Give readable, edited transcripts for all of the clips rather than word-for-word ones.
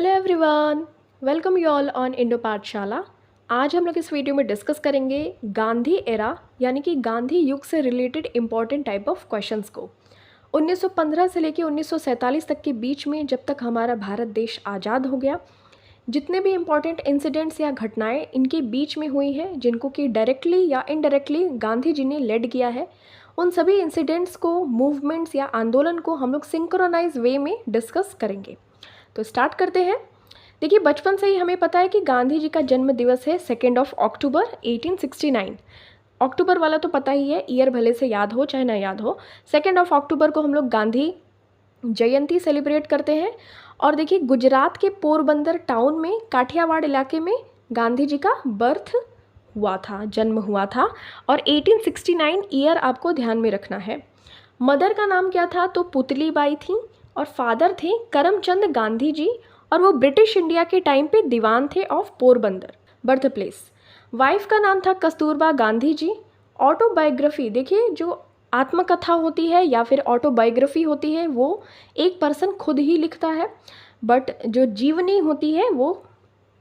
Hello everyone, welcome you all on Indo पाठशाला। आज हम लोग इस वीडियो में डिस्कस करेंगे गांधी एरा यानी कि गांधी युग से related important type of questions को। 1915 से लेकर 1947 तक के बीच में, जब तक हमारा भारत देश आज़ाद हो गया, जितने भी इम्पॉर्टेंट इंसिडेंट्स या घटनाएं इनके बीच में हुई हैं, जिनको कि डायरेक्टली या इनडायरेक्टली गांधी जी ने लेड किया है, उन सभी इंसिडेंट्स को, मूवमेंट्स या आंदोलन को हम लोग सिंक्रोनाइज वे में डिस्कस करेंगे। तो स्टार्ट करते हैं। देखिए, बचपन से ही हमें पता है कि गांधी जी का जन्म दिवस है 2 अक्टूबर 1869। अक्टूबर वाला तो पता ही है, ईयर भले से याद हो चाहे ना याद हो। 2 अक्टूबर को हम लोग गांधी जयंती सेलिब्रेट करते हैं। और देखिए, गुजरात के पोरबंदर टाउन में, काठियावाड़ इलाके में गांधी जी का बर्थ हुआ था, जन्म हुआ था। और 1869 ईयर आपको ध्यान में रखना है। मदर का नाम क्या था? तो पुतली बाई थी। और फादर थे करमचंद गांधी जी, और वो ब्रिटिश इंडिया के टाइम पे दीवान थे of Porbandar, birth place. Wife का नाम था कस्तूरबा गांधी जी। ऑटोबायोग्राफी, देखिए जो आत्मकथा होती है या फिर ऑटोबायोग्राफी होती है वो एक पर्सन खुद ही लिखता है, बट जो जीवनी होती है वो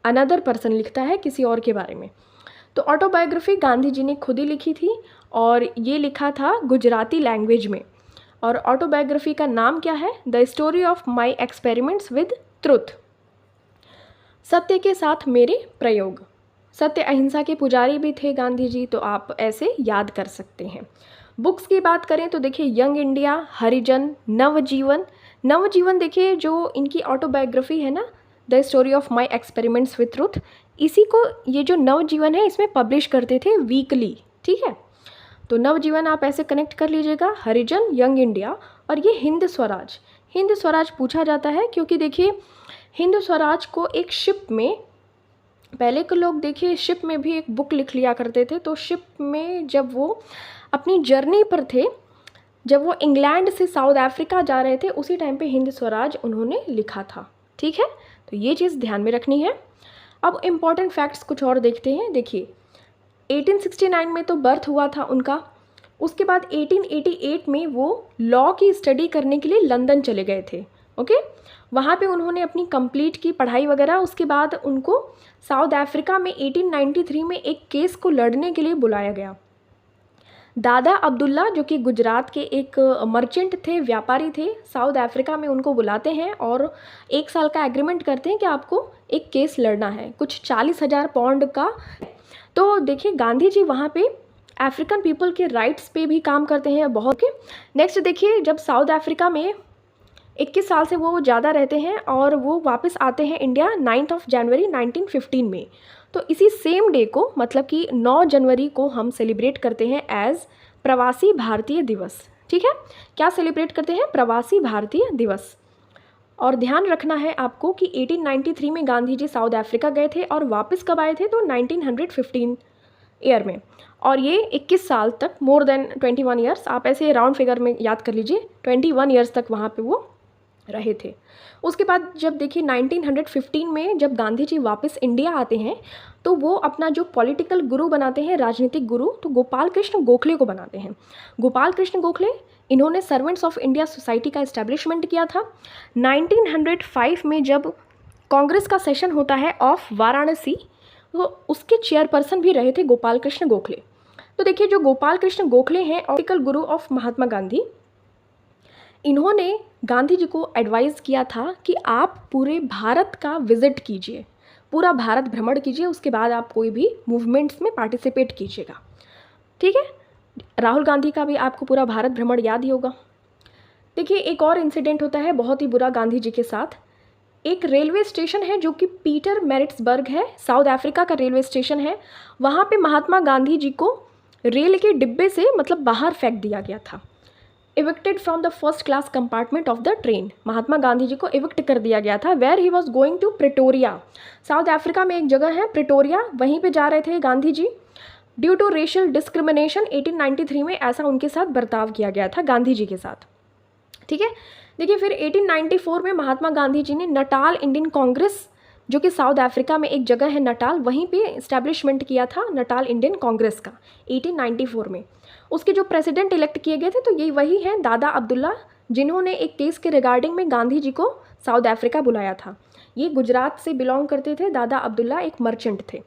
अनदर पर्सन लिखता है किसी और के बारे में। तो ऑटोबायोग्राफी गांधी जी ने खुद ही लिखी थी, और ये लिखा था गुजराती लैंग्वेज में। और ऑटोबायोग्राफी का नाम क्या है? The story of my experiments with truth, सत्य के साथ मेरे प्रयोग। सत्य अहिंसा के पुजारी भी थे गांधी जी, तो आप ऐसे याद कर सकते हैं। बुक्स की बात करें तो देखिए, यंग इंडिया, हरिजन, नवजीवन। नवजीवन देखिए जो इनकी ऑटोबायोग्राफी है ना, the story of my experiments with truth, इसी को ये जो नवजीवन है इसमें पब्लिश करते थे वीकली। ठीक है, तो नवजीवन आप ऐसे कनेक्ट कर लीजिएगा, हरिजन, यंग इंडिया। और ये हिंद स्वराज, हिंद स्वराज पूछा जाता है क्योंकि देखिए हिंद स्वराज को एक शिप में, पहले के लोग देखिए शिप में भी एक बुक लिख लिया करते थे। तो शिप में जब वो अपनी जर्नी पर थे, जब वो इंग्लैंड से साउथ अफ्रीका जा रहे थे, उसी टाइम पे हिंद स्वराज उन्होंने लिखा था। ठीक है, तो ये चीज़ ध्यान में रखनी है। अब इम्पॉर्टेंट फैक्ट्स कुछ और देखते हैं। देखिए, 1869 में तो बर्थ हुआ था उनका। उसके बाद 1888 में वो लॉ की स्टडी करने के लिए लंदन चले गए थे। ओके, वहाँ पे उन्होंने अपनी कंप्लीट की पढ़ाई वगैरह। उसके बाद उनको साउथ अफ्रीका में 1893 में एक केस को लड़ने के लिए बुलाया गया। दादा अब्दुल्ला, जो कि गुजरात के एक मर्चेंट थे, व्यापारी थे, साउथ अफ्रीका में उनको बुलाते हैं और 1 साल का एग्रीमेंट करते हैं कि आपको एक केस लड़ना है, कुछ 40,000 पाउंड का। तो देखिए, गांधी जी वहाँ पे अफ्रीकन पीपल के राइट्स पे भी काम करते हैं बहुत के। नेक्स्ट देखिए, जब साउथ अफ्रीका में 21 साल से वो ज़्यादा रहते हैं और वो वापस आते हैं इंडिया 9 जनवरी 1915 में। तो इसी सेम डे को, मतलब कि 9 जनवरी को हम सेलिब्रेट करते हैं एज प्रवासी भारतीय दिवस। ठीक है, क्या सेलिब्रेट करते हैं? प्रवासी भारतीय दिवस। और ध्यान रखना है आपको कि 1893 में गांधी जी साउथ अफ्रीका गए थे और वापस कब आए थे? तो 1915 ईयर में। और ये 21 साल तक, मोर देन 21 ईयर्स, आप ऐसे राउंड फिगर में याद कर लीजिए, 21 ईयर्स तक वहाँ पे वो रहे थे। उसके बाद जब देखिए 1915 में जब गांधी जी वापस इंडिया आते हैं, तो वो अपना जो पॉलिटिकल गुरु बनाते हैं, राजनीतिक गुरु, तो गोपाल कृष्ण गोखले को बनाते हैं। गोपाल कृष्ण गोखले, इन्होंने सर्वेंट्स ऑफ इंडिया सोसाइटी का इस्टेब्लिशमेंट किया था। 1905 में जब कांग्रेस का सेशन होता है ऑफ वाराणसी, तो उसके चेयरपर्सन भी रहे थे गोपाल कृष्ण गोखले। तो देखिए, जो गोपाल कृष्ण गोखले हैं, political Guru of Mahatma Gandhi, इन्होंने गांधी जी को एडवाइज़ किया था कि आप पूरे भारत का विजिट कीजिए, पूरा भारत भ्रमण कीजिए, उसके बाद आप कोई भी मूवमेंट्स में पार्टिसिपेट कीजिएगा। ठीक है, राहुल गांधी का भी आपको पूरा भारत भ्रमण याद ही होगा। देखिए, एक और इंसिडेंट होता है बहुत ही बुरा गांधी जी के साथ। एक रेलवे स्टेशन है जो कि पीटर मैरिट्सबर्ग है, साउथ अफ्रीका का रेलवे स्टेशन है। वहाँ पे महात्मा गांधी जी को रेल के डिब्बे से, मतलब बाहर फेंक दिया गया था। Evicted from the first class compartment of the train, Mahatma Gandhi ji को इविक्ट कर दिया गया था। Where he was going to Pretoria, South Africa में एक जगह है प्रिटोरिया, वहीं पे जा रहे थे Gandhi ji. Due to racial discrimination 1893 में ऐसा उनके साथ बर्ताव किया गया था गांधी जी के साथ। ठीक है, देखिए, फिर 1894 में महात्मा गांधी जी ने नटाल इंडियन कांग्रेस, जो कि साउथ अफ्रीका में एक जगह है नटाल, वहीं पे इस्टेब्लिशमेंट किया था नटाल इंडियन कांग्रेस का 1894 में। उसके जो प्रेसिडेंट इलेक्ट किए गए थे, तो ये वही हैं दादा अब्दुल्ला, जिन्होंने एक केस के रिगार्डिंग में गांधी जी को साउथ अफ्रीका बुलाया था। ये गुजरात से बिलोंग करते थे। दादा अब्दुल्ला एक मर्चेंट थे।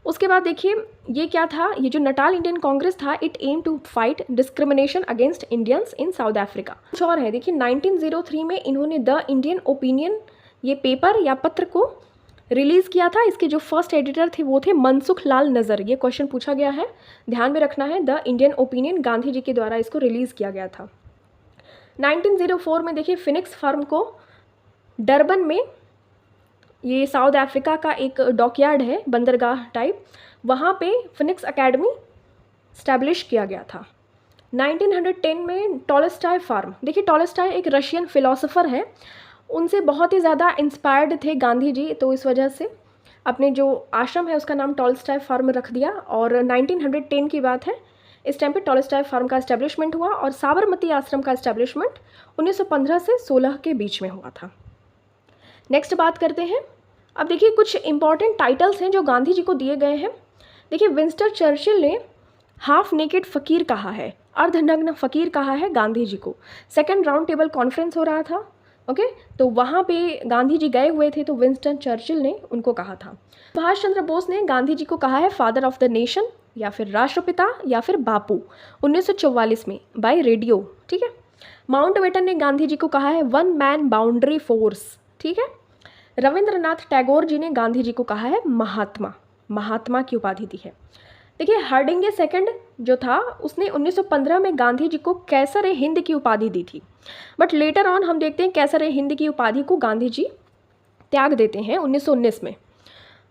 उसके बाद देखिए ये क्या था, ये जो नटाल इंडियन कांग्रेस था, it aim to fight discrimination against Indians in South Africa. कुछ और है, देखिए 1903 में इन्होंने द इंडियन ओपिनियन ये पेपर या पत्र को रिलीज़ किया था। इसके जो फर्स्ट एडिटर थे वो थे मनसुख लाल नज़र। ये क्वेश्चन पूछा गया है, ध्यान में रखना है। The Indian opinion Gandhi ji के द्वारा इसको रिलीज़ किया गया था। 1904 में देखिए फिनिक्स फर्म को डरबन में, ये साउथ अफ्रीका का एक डॉकयार्ड है, बंदरगाह टाइप, वहाँ पे फिनिक्स एकेडमी स्टैब्लिश किया गया था। 1910 में टॉलस्टॉय फार्म, देखिए टॉलस्टॉय एक रशियन फिलोसोफर है, उनसे बहुत ही ज़्यादा इंस्पायर्ड थे गांधी जी, तो इस वजह से अपने जो आश्रम है उसका नाम टॉलस्टॉय फार्म रख दिया। और 1910 की बात है, इस टाइम पे टॉलस्टॉय फार्म का इस्टेब्लिशमेंट हुआ और साबरमती आश्रम का इस्टेब्लिशमेंट 1915 से 16 के बीच में हुआ था। नेक्स्ट बात करते हैं। अब देखिए कुछ इंपॉर्टेंट टाइटल्स हैं जो गांधी जी को दिए गए हैं। देखिए विंस्टन चर्चिल ने हाफ नेकेड फ़कीर कहा है, अर्धनग्न फ़कीर कहा है गांधी जी को। सेकंड राउंड टेबल कॉन्फ्रेंस हो रहा था, ओके, तो वहाँ पे गांधी जी गए हुए थे, तो विंस्टन चर्चिल ने उनको कहा था। सुभाष चंद्र बोस ने गांधी जी को कहा है फादर ऑफ द नेशन या फिर राष्ट्रपिता या फिर बापू 1944 में बाय रेडियो, ठीक है। माउंटबेटन ने गांधी जी को कहा है वन मैन बाउंड्री फोर्स, ठीक है। रविंद्रनाथ टैगोर जी ने गांधी जी को कहा है महात्मा, महात्मा की उपाधि दी है। देखिए हार्डिंगे सेकंड जो था उसने 1915 में गांधी जी को कैसर ए हिंद की उपाधि दी थी, बट लेटर ऑन हम देखते हैं कैसर ए हिंद की उपाधि को गांधी जी त्याग देते हैं 1919 में।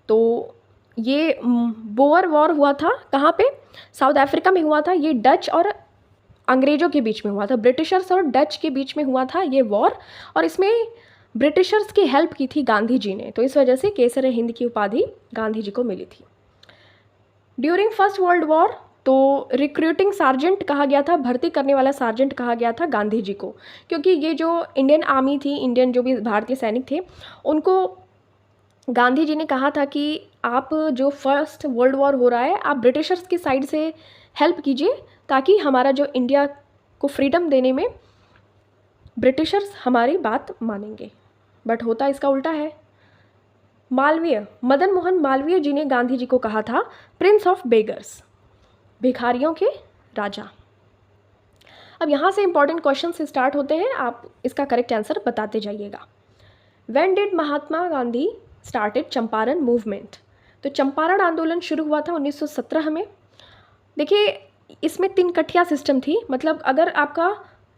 तो ये बोअर वॉर हुआ था, कहाँ पे, साउथ अफ्रीका में हुआ था। ये डच और अंग्रेज़ों के बीच में हुआ था, ब्रिटिशर्स और डच के बीच में हुआ था ये वॉर, और इसमें ब्रिटिशर्स की हेल्प की थी गांधी जी ने, तो इस वजह से केसर हिंद की उपाधि गांधी जी को मिली थी। ड्यूरिंग फर्स्ट वर्ल्ड वॉर तो रिक्रूटिंग सार्जेंट कहा गया था, भर्ती करने वाला सार्जेंट कहा गया था गांधी जी को, क्योंकि ये जो इंडियन आर्मी थी, इंडियन जो भी भारतीय सैनिक थे, उनको गांधी जी ने कहा था कि आप जो फर्स्ट वर्ल्ड वॉर हो रहा है आप ब्रिटिशर्स की साइड से हेल्प कीजिए, ताकि हमारा जो इंडिया को फ्रीडम देने में ब्रिटिशर्स हमारी बात मानेंगे। बट होता इसका उल्टा है। मालवीय, मदन मोहन मालवीय जी ने गांधी जी को कहा था प्रिंस ऑफ बेगर्स, भिखारियों के राजा। अब यहाँ से इंपॉर्टेंट क्वेश्चन से स्टार्ट होते हैं, आप इसका करेक्ट आंसर बताते जाइएगा। When did Mahatma Gandhi started Champaran movement, तो चंपारण आंदोलन शुरू हुआ था 1917 में। देखिए इसमें 3 कठिया सिस्टम थी, मतलब अगर आपका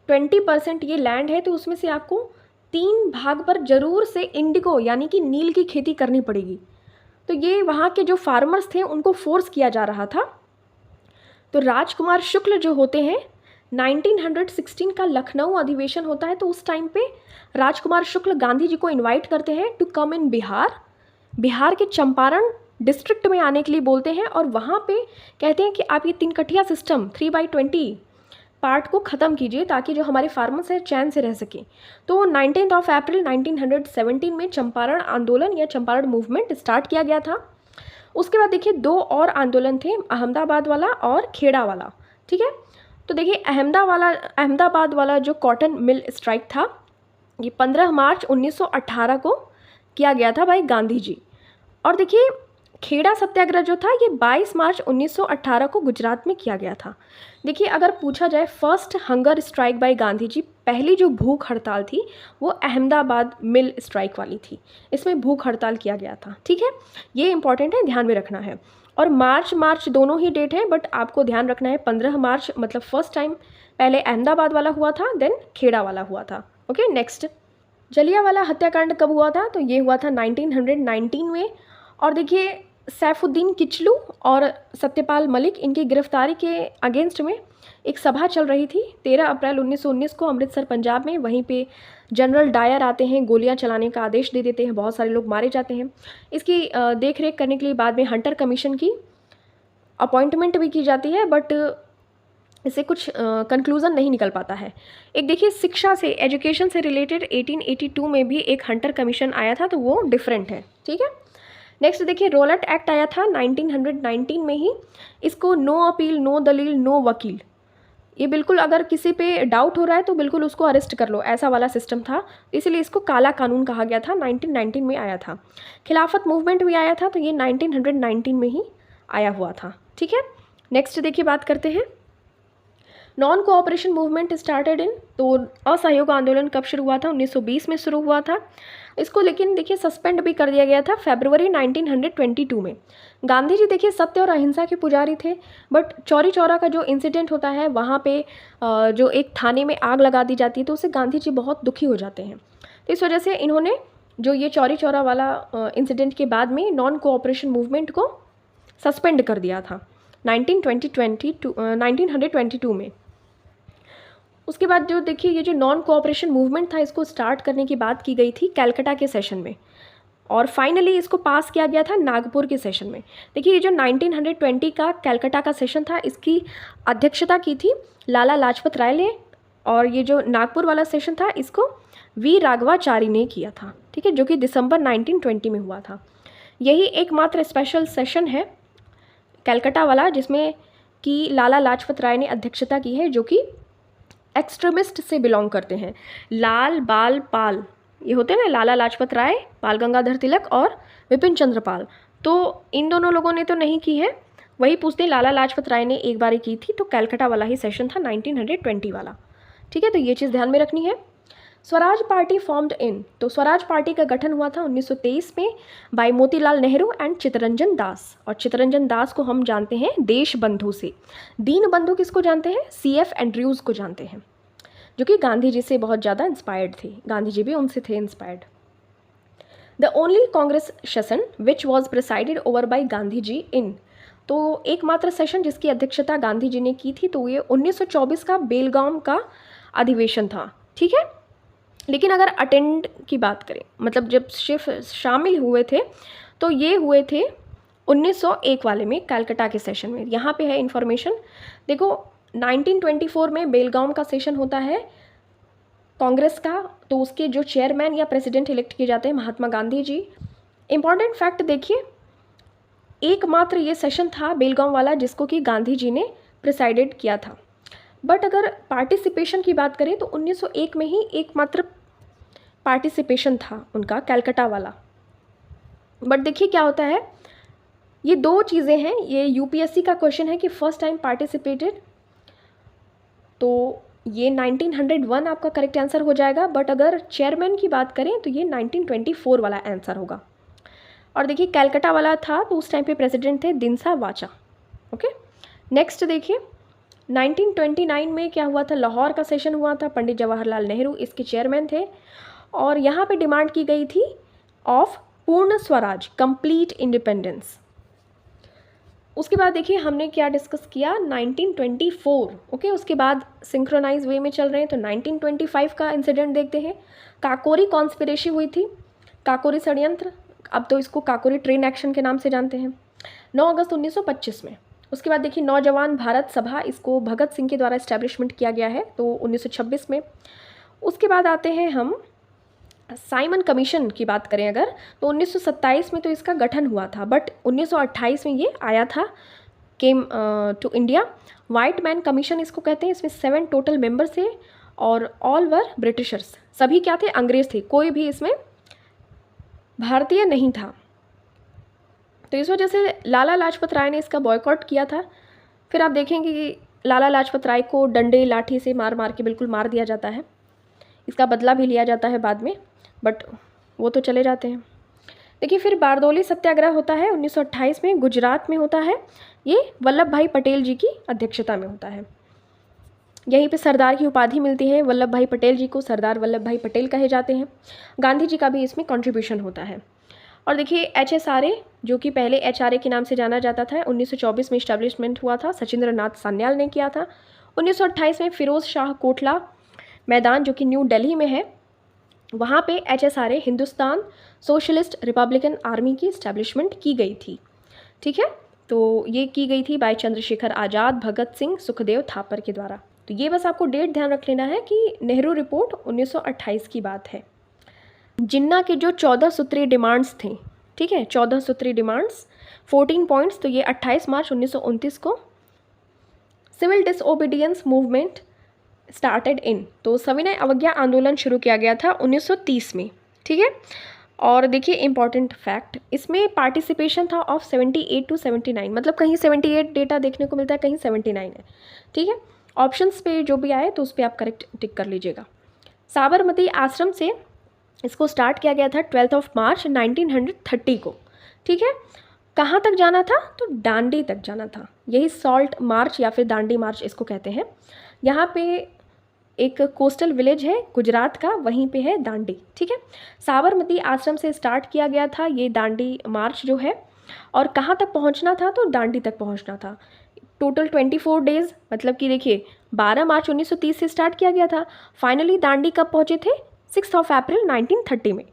20% ये लैंड है तो उसमें से आपको 3 भाग पर जरूर से इंडिगो यानी कि नील की खेती करनी पड़ेगी। तो ये वहाँ के जो फार्मर्स थे उनको फोर्स किया जा रहा था। तो राजकुमार शुक्ल जो होते हैं, 1916 का लखनऊ अधिवेशन होता है, तो उस टाइम पे राजकुमार शुक्ल गांधी जी को इनवाइट करते हैं टू कम इन बिहार, बिहार के चंपारण डिस्ट्रिक्ट में आने के लिए बोलते हैं, और वहाँ पे कहते हैं कि आप ये 3 कठिया सिस्टम 3/20 पार्ट को ख़त्म कीजिए ताकि जो हमारे फार्मर्स हैं चैन से रह सकें। तो 19 अप्रैल 1917 में चंपारण आंदोलन या चंपारण मूवमेंट स्टार्ट किया गया था। उसके बाद देखिए 2 और आंदोलन थे, अहमदाबाद वाला और खेड़ा वाला, ठीक है। तो देखिए अहमदाबाद वाला जो कॉटन मिल स्ट्राइक था, ये 15 मार्च 1918 को किया गया था भाई गांधी जी। और देखिए खेड़ा सत्याग्रह जो था ये 22 मार्च 1918 को गुजरात में किया गया था। देखिए अगर पूछा जाए first hunger strike by Gandhi ji, पहली जो भूख हड़ताल थी वो अहमदाबाद मिल स्ट्राइक वाली थी, इसमें भूख हड़ताल किया गया था, ठीक है। ये इंपॉर्टेंट है, ध्यान में रखना है। और मार्च दोनों ही डेट है, बट आपको ध्यान रखना है 15 मार्च मतलब फर्स्ट टाइम पहले अहमदाबाद वाला हुआ था, देन खेड़ा वाला हुआ था, ओके। नेक्स्ट, जलियांवाला हत्याकांड कब हुआ था, तो ये हुआ था 1919 में। और देखिए सैफुद्दीन किचलू और सत्यपाल मलिक, इनकी गिरफ्तारी के अगेंस्ट में एक सभा चल रही थी 13 अप्रैल 1919 को अमृतसर पंजाब में। वहीं पे जनरल डायर आते हैं, गोलियां चलाने का आदेश दे देते हैं, बहुत सारे लोग मारे जाते हैं। इसकी देख रेख करने के लिए बाद में हंटर कमीशन की अपॉइंटमेंट भी की जाती है, बट इससे कुछ कंक्लूज़न नहीं निकल पाता है। एक देखिए शिक्षा से, एजुकेशन से रिलेटेड 1882 में भी एक हंटर कमीशन आया था, तो वो डिफरेंट है, ठीक है। नेक्स्ट देखिए रोलट एक्ट आया था 1919 में ही, इसको नो अपील नो दलील नो वकील, ये बिल्कुल अगर किसी पे डाउट हो रहा है तो बिल्कुल उसको अरेस्ट कर लो, ऐसा वाला सिस्टम था। इसीलिए इसको काला कानून कहा गया था, 1919 में आया था। खिलाफत मूवमेंट भी आया था, तो ये 1919 में ही आया हुआ था। ठीक है, नेक्स्ट देखिए बात करते हैं non cooperation movement started in, तो असहयोग आंदोलन कब शुरू हुआ था? 1920 में शुरू हुआ था। इसको लेकिन देखिए सस्पेंड भी कर दिया गया था फरवरी 1922 में। गांधी जी देखिए सत्य और अहिंसा के पुजारी थे, बट चौरी चौरा का जो इंसिडेंट होता है वहाँ पे जो एक थाने में आग लगा दी जाती है, तो उससे गांधी जी बहुत दुखी हो जाते हैं। तो इस वजह से इन्होंने जो ये चौरी चौरा वाला इंसिडेंट के बाद में नॉन कोऑपरेशन मूवमेंट को सस्पेंड कर दिया था 1922 में। उसके बाद जो देखिए ये जो नॉन कोऑपरेशन मूवमेंट था, इसको स्टार्ट करने की बात की गई थी कलकत्ता के सेशन में, और फाइनली इसको पास किया गया था नागपुर के सेशन में। देखिए ये जो 1920 का कलकत्ता का सेशन था, इसकी अध्यक्षता की थी लाला लाजपत राय ने, और ये जो नागपुर वाला सेशन था इसको वी राघवाचारी ने किया था। ठीक है, जो कि दिसंबर 1920 में हुआ था। यही एकमात्र स्पेशल सेशन है कलकत्ता वाला जिसमें कि लाला लाजपत राय ने अध्यक्षता की है, जो कि एक्सट्रीमिस्ट से बिलोंग करते हैं। लाल बाल पाल ये होते हैं ना, लाला लाजपत राय, बाल गंगाधर तिलक और विपिन चंद्र पाल, तो इन दोनों लोगों ने तो नहीं की है। वही पूछते लाला लाजपत राय ने एक बार की थी, तो कलकत्ता वाला ही सेशन था 1920 वाला। ठीक है, तो ये चीज़ ध्यान में रखनी है। स्वराज पार्टी फॉर्म्ड इन, तो स्वराज पार्टी का गठन हुआ था 1923 में बाय मोतीलाल नेहरू एंड चित्तरंजन दास, और चित्तरंजन दास को हम जानते हैं देश बंधु से। दीन बंधु किसको जानते हैं? CF एंड्रयूज़ को जानते हैं, जो कि गांधी जी से बहुत ज़्यादा इंस्पायर्ड थे। गांधी जी भी उनसे थे inspired. The only Congress session which was presided over by Gandhi ji in, तो एकमात्र सेशन जिसकी अध्यक्षता गांधी जी ने की थी, तो ये 1924 का बेलगाम का अधिवेशन था। ठीक है, लेकिन अगर अटेंड की बात करें, मतलब जब सिर्फ शामिल हुए थे, तो ये हुए थे 1901 वाले में कलकत्ता के सेशन में। यहाँ पे है इन्फॉर्मेशन, देखो 1924 में बेलगाम का सेशन होता है कांग्रेस का, तो उसके जो चेयरमैन या प्रेसिडेंट इलेक्ट किए जाते हैं महात्मा गांधी जी। इंपॉर्टेंट फैक्ट देखिए, एकमात्र ये सेशन था बेलगाम वाला जिसको कि गांधी जी ने प्रिसाइडेड किया था। बट अगर पार्टिसिपेशन की बात करें तो 1901 में ही एकमात्र पार्टिसिपेशन था उनका कलकत्ता वाला। बट देखिए क्या होता है, ये दो चीज़ें हैं, ये UPSC का क्वेश्चन है कि फर्स्ट टाइम पार्टिसिपेटेड, तो ये 1901 आपका करेक्ट आंसर हो जाएगा। बट अगर चेयरमैन की बात करें तो ये 1924 वाला आंसर होगा। और देखिए कलकत्ता वाला था तो उस टाइम पे प्रेसिडेंट थे दिनसा वाचा। ओके, नेक्स्ट देखिए 1929 में क्या हुआ था, लाहौर का सेशन हुआ था, पंडित जवाहरलाल नेहरू इसके चेयरमैन थे, और यहाँ पे डिमांड की गई थी ऑफ पूर्ण स्वराज, कंप्लीट इंडिपेंडेंस। उसके बाद देखिए हमने क्या डिस्कस किया 1924। ओके, उसके बाद सिंक्रोनाइज वे में चल रहे हैं, तो 1925 का इंसिडेंट देखते हैं। काकोरी कॉन्स्पिरेसी हुई थी, काकोरी षड्यंत्र, अब तो इसको काकोरी ट्रेन एक्शन के नाम से जानते हैं, 9 अगस्त 1925 में। उसके बाद देखिए नौजवान भारत सभा, इसको भगत सिंह के द्वारा इस्टेब्लिशमेंट किया गया है, तो 1926 में। उसके बाद आते हैं हम साइमन कमीशन की बात करें अगर, तो 1927 में तो इसका गठन हुआ था, बट 1928 में ये आया था, came to India. White man commission इसको कहते हैं, इसमें 7 टोटल मेंबर्स थे और ऑल वर ब्रिटिशर्स, सभी क्या थे? अंग्रेज थे, कोई भी इसमें भारतीय नहीं था। तो इस वजह से लाला लाजपत राय ने इसका बॉयकॉट किया था। फिर आप देखेंगे कि लाला लाजपत राय को डंडे लाठी से मार मार के बिल्कुल मार दिया जाता है, इसका बदला भी लिया जाता है बाद में, बट वो तो चले जाते हैं। देखिए फिर बारदोली सत्याग्रह होता है 1928 में, गुजरात में होता है, ये वल्लभ भाई पटेल जी की अध्यक्षता में होता है। यहीं पे सरदार की उपाधि मिलती है, वल्लभ भाई पटेल जी को सरदार वल्लभ भाई पटेल कहे जाते हैं। गांधी जी का भी इसमें कंट्रीब्यूशन होता है। और देखिए HSRA, जो कि पहले HRA के नाम से जाना जाता था, 1924 में इस्टेब्लिशमेंट हुआ था, सचिंद्र नाथ सान्याल ने किया था। 1928 में फिरोज़ शाह कोटला मैदान, जो कि न्यू दिल्ली में है, वहाँ पे HSRA Hindustan socialist Republican army की इस्टेब्लिशमेंट की गई थी। ठीक है, तो ये की गई थी बाय चंद्रशेखर आज़ाद, भगत सिंह, सुखदेव थापर के द्वारा। तो ये बस आपको डेट ध्यान रख लेना है कि नेहरू रिपोर्ट 1928 की बात है। जिन्ना के जो 14 सूत्रीय डिमांड्स थे, ठीक है, 14 सूत्रीय डिमांड्स 14 पॉइंट्स, तो ये 28 मार्च 1929 को civil disobedience movement started in, तो सविनय अवज्ञा आंदोलन शुरू किया गया था 1930 में, ठीक है। और देखिए इंपॉर्टेंट फैक्ट, इसमें पार्टिसिपेशन था ऑफ 78 to 79, मतलब कहीं 78 डेटा देखने को मिलता है, कहीं 79 है, ठीक है। ऑप्शंस पे जो भी आए तो उस पर आप करेक्ट टिक कर लीजिएगा। साबरमती आश्रम से इसको स्टार्ट किया गया था 12 मार्च 1930 को, ठीक है। कहाँ तक जाना था, तो दांडी तक जाना था, यही सॉल्ट मार्च या फिर दांडी मार्च इसको कहते हैं। यहाँ पे एक कोस्टल विलेज है गुजरात का, वहीं पे है दांडी, ठीक है। साबरमती आश्रम से स्टार्ट किया गया था ये दांडी मार्च जो है, और कहाँ तक पहुँचना था, तो दांडी तक पहुँचना था। टोटल 24 डेज़, मतलब कि देखिए 12 मार्च 1930 से स्टार्ट किया गया था, फाइनली दांडी कब पहुँचे थे, 6 अप्रैल 1930 में।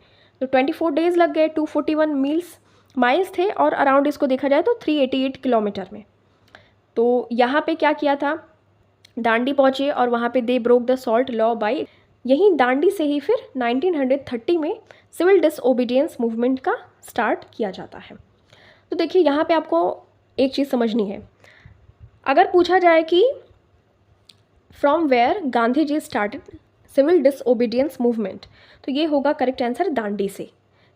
तो 24 डेज़ लग गए, 241 माइल्स थे, और अराउंड इसको देखा जाए तो 388 किलोमीटर में। तो यहाँ पे क्या किया था, दांडी पहुँचे और वहाँ पे they broke the salt law by, यहीं दांडी से ही फिर 1930 में सिविल डिसओबीडियंस मूवमेंट का स्टार्ट किया जाता है। तो देखिए यहाँ पे आपको एक चीज़ समझनी है, अगर पूछा जाए कि from where Gandhi ji started civil disobedience movement, तो ये होगा करेक्ट आंसर दांडी से,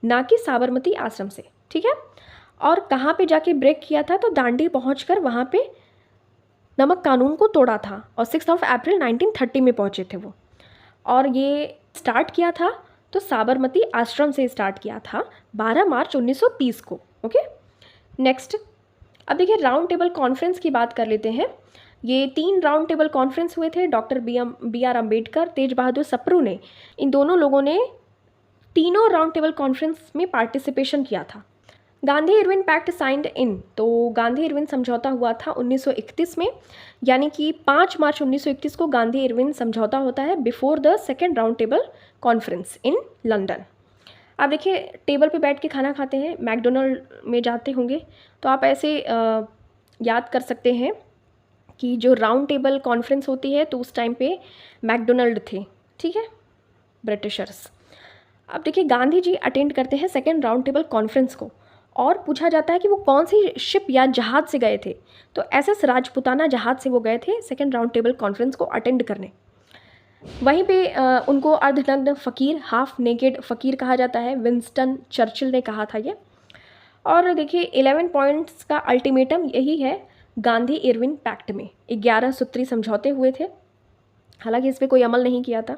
ना कि साबरमती आश्रम से, ठीक है। और कहाँ पे जाके ब्रेक किया था, तो दांडी पहुँचकर वहाँ पे नमक कानून को तोड़ा था, और 6 अप्रैल 1930 में पहुँचे थे वो। और ये स्टार्ट किया था तो साबरमती आश्रम से स्टार्ट किया था 12 मार्च 1930 को, ओके। नेक्स्ट, अब देखिए राउंड टेबल कॉन्फ्रेंस की बात कर लेते हैं। ये 3 राउंड टेबल कॉन्फ्रेंस हुए थे, doctor B R Ambedkar, Tej Bahadur Sapru ने, इन दोनों लोगों ने तीनों राउंड टेबल कॉन्फ्रेंस में पार्टिसिपेशन किया था। Gandhi Irwin pact signed in, तो गांधी इरविन समझौता हुआ था 1931 में, यानी कि 5 मार्च 1931 को गांधी इरविन समझौता होता है before the second round table conference in London. आप देखिए टेबल पे बैठ के खाना खाते हैं, मैकडोनल्ड में जाते होंगे, तो आप ऐसे याद कर सकते हैं कि जो राउंड टेबल कॉन्फ्रेंस होती है तो उस टाइम पे मैकडोनल्ड थे, ठीक है, ब्रिटिशर्स। अब देखिए गांधी जी अटेंड करते हैं सेकेंड राउंड टेबल कॉन्फ्रेंस को, और पूछा जाता है कि वो कौन सी शिप या जहाज़ से गए थे, तो एसएस राजपुताना जहाज़ से वो गए थे सेकेंड राउंड टेबल कॉन्फ्रेंस को अटेंड करने। वहीं पे उनको अर्धनग्न फ़कीर, हाफ नेकेड फ़कीर कहा जाता है, विंस्टन चर्चिल ने कहा था ये। और देखिए 11 पॉइंट्स का अल्टीमेटम यही है गांधी इरविन पैक्ट में, 11 सूत्री समझौते हुए थे, हालांकि इस पर कोई अमल नहीं किया था।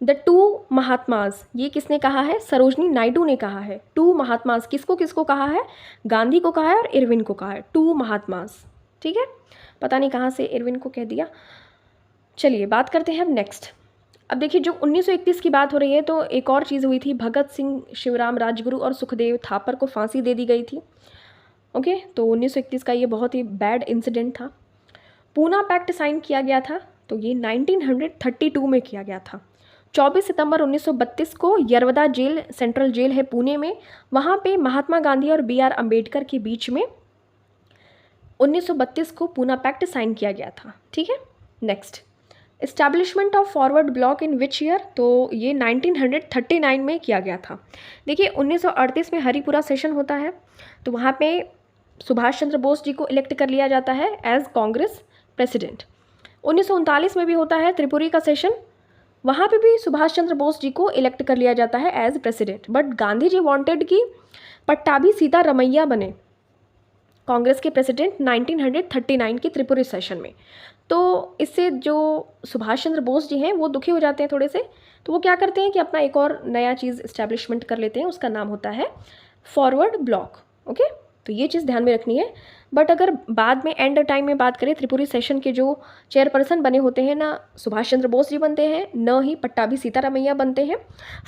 द टू महात्माज, ये किसने कहा है, सरोजनी नायडू ने कहा है। टू महात्माज किसको किसको कहा है, गांधी को कहा है और इरविन को कहा है, टू महात्माज, ठीक है। पता नहीं कहाँ से इरविन को कह दिया। चलिए बात करते हैं अब नेक्स्ट। अब देखिए जो 1931 की बात हो रही है, तो एक और चीज़ हुई थी, भगत सिंह, शिवराम राजगुरु और सुखदेव थापर को फांसी दे दी गई थी, ओके। तो 1931 का ये बहुत ही बैड इंसिडेंट था। पूना पैक्ट साइन किया गया था, तो ये 1932 में किया गया था। 24 सितंबर 1932 को यरवदा जेल, सेंट्रल जेल है पुणे में, वहाँ पे महात्मा गांधी और बी आर अम्बेडकर के बीच में 1932 को पूना पैक्ट साइन किया गया था, ठीक है। Next, establishment of forward block in which year, तो ये 1939 में किया गया था। देखिए 1938 में हरिपुरा सेशन होता है, तो वहाँ पे सुभाष चंद्र बोस जी को इलेक्ट कर लिया जाता है एज कांग्रेस प्रेसिडेंट। 1939 में भी होता है त्रिपुरी का सेशन, वहाँ पे भी सुभाष चंद्र बोस जी को इलेक्ट कर लिया जाता है as president, but Gandhi ji wanted कि पट्टाभी सीतारमैया बने कांग्रेस के प्रेसिडेंट 1939 के त्रिपुरी सेशन में। तो इससे जो सुभाष चंद्र बोस जी हैं वो दुखी हो जाते हैं थोड़े से, तो वो क्या करते हैं कि अपना एक और नया चीज़ इस्टेब्लिशमेंट कर लेते हैं, उसका नाम होता है फॉरवर्ड ब्लॉक, ओके। तो ये चीज़ ध्यान में रखनी है। बट अगर बाद में एंड टाइम में बात करें, त्रिपुरी सेशन के जो चेयरपर्सन बने होते हैं ना सुभाष चंद्र बोस जी बनते हैं, न ही पट्टाभी सीतारमैया बनते हैं,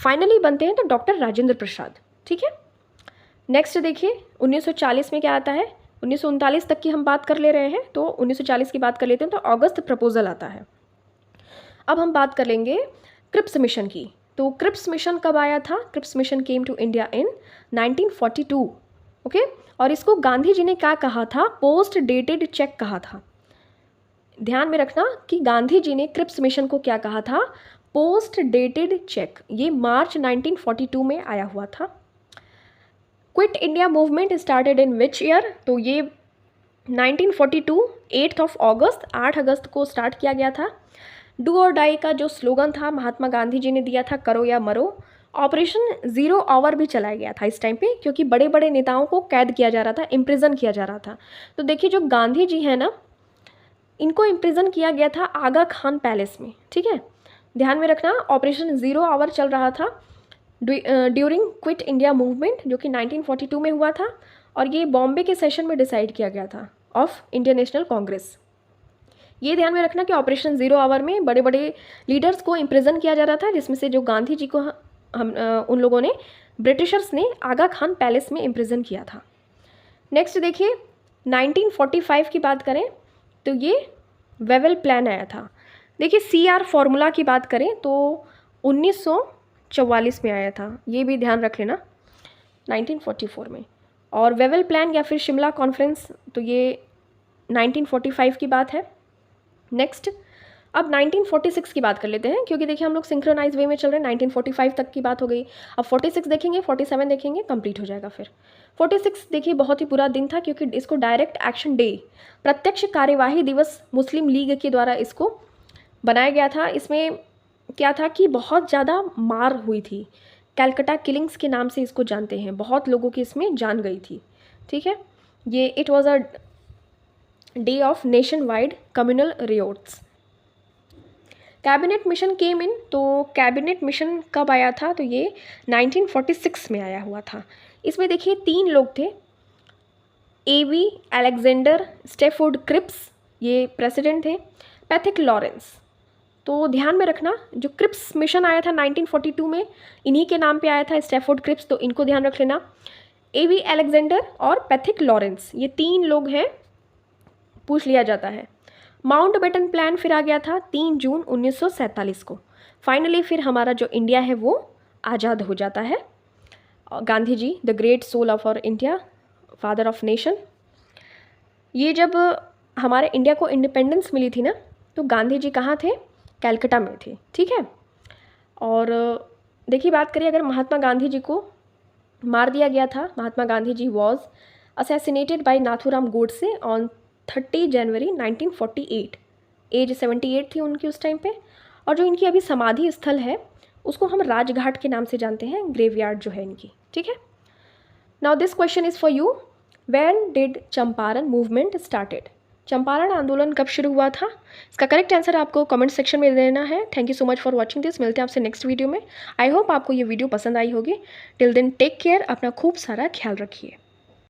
फाइनली बनते हैं तो डॉक्टर राजेंद्र प्रसाद, ठीक है। नेक्स्ट देखिए 1940 में क्या आता है, 1939 तक की हम बात कर ले रहे हैं, तो 1940 की बात कर लेते हैं, तो अगस्त प्रपोजल आता है। अब हम बात कर लेंगे क्रिप्स मिशन की। तो क्रिप्स मिशन कब आया था, Cripps mission came to India in 1942, okay. और इसको गांधी जी ने क्या कहा था, पोस्ट डेटेड चेक कहा था। ध्यान में रखना कि गांधी जी ने क्रिप्स मिशन को क्या कहा था, पोस्ट डेटेड चेक। ये मार्च 1942 में आया हुआ था। Quit India movement started in which year, तो ये 1942 8 ऑफ अगस्त, 8 अगस्त को स्टार्ट किया गया था। डू और डाई का जो स्लोगन था महात्मा गांधी जी ने दिया था, करो या मरो। ऑपरेशन ज़ीरो आवर भी चलाया गया था इस टाइम पे, क्योंकि बड़े बड़े नेताओं को कैद किया जा रहा था, इम्प्रिजन किया जा रहा था। तो देखिए जो गांधी जी है ना, इनको इम्प्रिजन किया गया था आगा खान पैलेस में, ठीक है, ध्यान में रखना। ऑपरेशन ज़ीरो आवर चल रहा था ड्यूरिंग क्विट इंडिया मूवमेंट, जो कि 1942 में हुआ था, और ये बॉम्बे के सेशन में डिसाइड किया गया था ऑफ इंडियन नेशनल कांग्रेस। ये ध्यान में रखना कि ऑपरेशन ज़ीरो आवर में बड़े बड़े लीडर्स को इम्प्रिजन किया जा रहा था, जिसमें से जो गांधी जी को हम उन लोगों ने, ब्रिटिशर्स ने आगा खान पैलेस में इम्प्रिजन किया था। नेक्स्ट देखिए 1945 की बात करें तो ये वेवेल प्लान आया था। देखिए CR फॉर्मूला की बात करें तो 1944 में आया था, ये भी ध्यान रख लेना, 1944 में। और वेवेल प्लान या फिर शिमला कॉन्फ्रेंस, तो ये 1945 की बात है। नेक्स्ट अब 1946 की बात कर लेते हैं, क्योंकि देखिए हम लोग सिंक्रोनाइज वे में चल रहे हैं। 1945 तक की बात हो गई, अब 46 देखेंगे, 47 देखेंगे, कंप्लीट हो जाएगा फिर। 46 देखिए बहुत ही बुरा दिन था, क्योंकि इसको डायरेक्ट एक्शन डे, प्रत्यक्ष कार्यवाही दिवस मुस्लिम लीग के द्वारा इसको बनाया गया था। इसमें क्या था कि बहुत ज़्यादा मार हुई थी, कैलकटा किलिंग्स के नाम से इसको जानते हैं, बहुत लोगों की इसमें जान गई थी, ठीक है। ये it was a day of nationwide communal riots. Cabinet mission came in, तो कैबिनेट मिशन कब आया था, तो ये 1946 में आया हुआ था। इसमें देखिए 3 लोग थे, AV अलेक्जेंडर स्टेफोर्ड क्रिप्स, ये प्रेसिडेंट थे, पैथिक लॉरेंस। तो ध्यान में रखना जो क्रिप्स मिशन आया था 1942 में, इन्हीं के नाम पे आया था, स्टेफोर्ड क्रिप्स, तो इनको ध्यान रख लेना। AV अलेक्जेंडर और पैथिक लॉरेंस, ये 3 लोग हैं, पूछ लिया जाता है। माउंटबेटन प्लान फिर आ गया था 3 जून 1947 को। फाइनली फिर हमारा जो इंडिया है वो आज़ाद हो जाता है। Gandhi ji, the great soul of our India, father of nation. ये जब हमारे इंडिया को इंडिपेंडेंस मिली थी ना, तो गांधी जी कहाँ थे, कैलकटा में थे, ठीक है। और देखिए बात करिए अगर महात्मा गांधी जी को मार दिया गया था, Mahatma Gandhi ji was assassinated by Nathuram Godse on 30 January 1948। Age 78 थी उनकी उस टाइम पे। और जो इनकी अभी समाधि स्थल है उसको हम राजघाट के नाम से जानते हैं, ग्रेवयार्ड जो है इनकी, ठीक है। Now this question is for you, when did Champaran movement started? Champaran आंदोलन कब शुरू हुआ था? इसका करेक्ट आंसर आपको कमेंट सेक्शन में देना है। Thank you so much for watching this. मिलते हैं आपसे नेक्स्ट वीडियो में। आई होप आपको ये वीडियो पसंद आई होगी। टिल देन टेक केयर, अपना खूब सारा ख्याल रखिए।